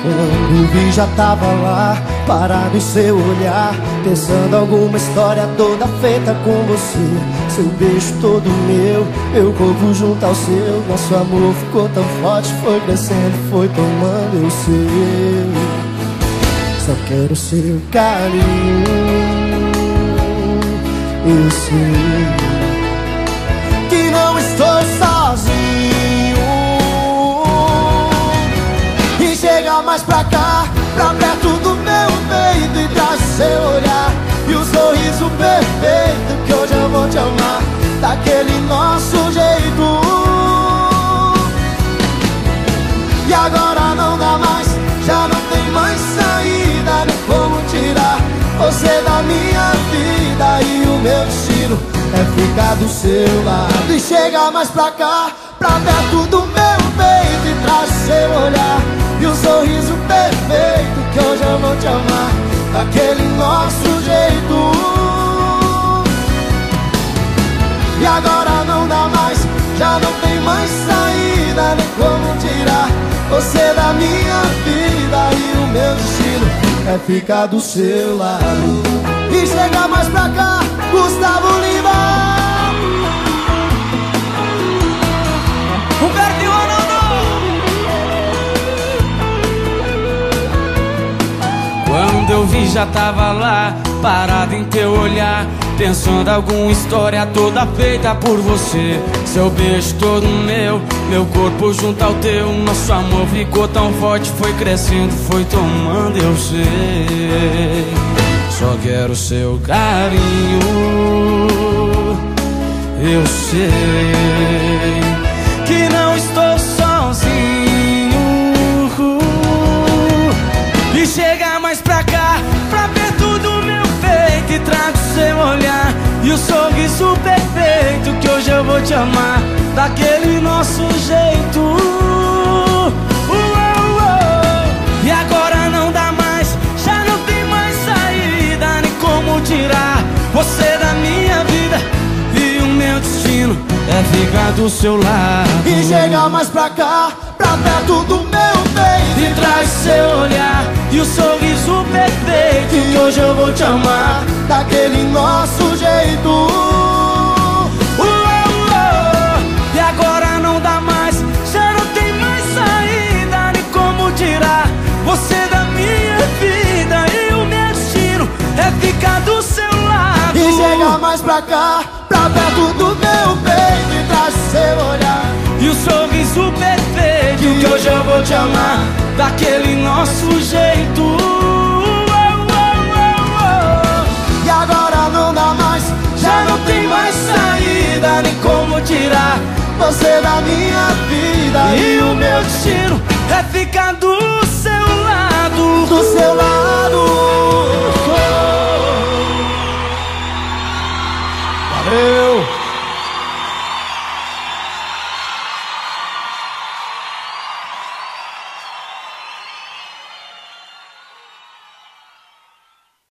Quando vi já tava lá, parado em seu olhar, pensando alguma história toda feita com você. Seu beijo todo meu, meu corpo junto ao seu. Nosso amor ficou tão forte, foi crescendo, foi tomando eu sei. Só quero seu carinho, eu sei que não estou sozinho. E chega mais pra cá, pra perto do meu peito, e traz seu olhar e o sorriso perfeito, que hoje eu vou te amar daquele nosso jeito. E agora não dá mais, já não tem mais saída, nem como tirar você da minha vida. E o meu destino é ficar do seu lado. E chega mais pra cá, pra perto do meu peito, e traz seu olhar e o sorriso perfeito, que hoje eu vou te amar daquele nosso jeito. E agora não dá mais, já não tem mais saída, nem como tirar você da minha vida. E o meu destino é ficar do seu lado. E chega mais pra cá, Gustavo Lima. Quando eu vi já tava lá, parado em teu olhar, pensando alguma história toda feita por você. Seu beijo todo meu, meu corpo junto ao teu. Nosso amor ficou tão forte, foi crescendo, foi tomando eu sei. Só quero seu carinho, eu sei que não estou sozinho. E chega mais pra cá, pra perto do meu peito, e trago seu olhar e o sorriso perfeito, que hoje eu vou te amar daquele nosso jeito. E agora não dá mais, já não tem mais saída, nem como tirar você da minha vida. E o meu destino é ficar do seu lado. E chega mais pra cá, pra perto do meu peito, e traz seu olhar e o sorriso perfeito, que hoje eu vou te amar daquele nosso jeito. E agora não dá mais, já não tem mais saída, nem como tirar você da minha vida. E o meu destino é ficar do seu lado. E chega mais pra cá, pra perto do meu peito, e traz seu olhar e o sorriso perfeito, que hoje eu vou te amar daquele nosso jeito. E agora não dá mais, já não tem mais saída, nem como tirar você da minha vida. E o meu destino é ficar do seu lado. Do seu lado.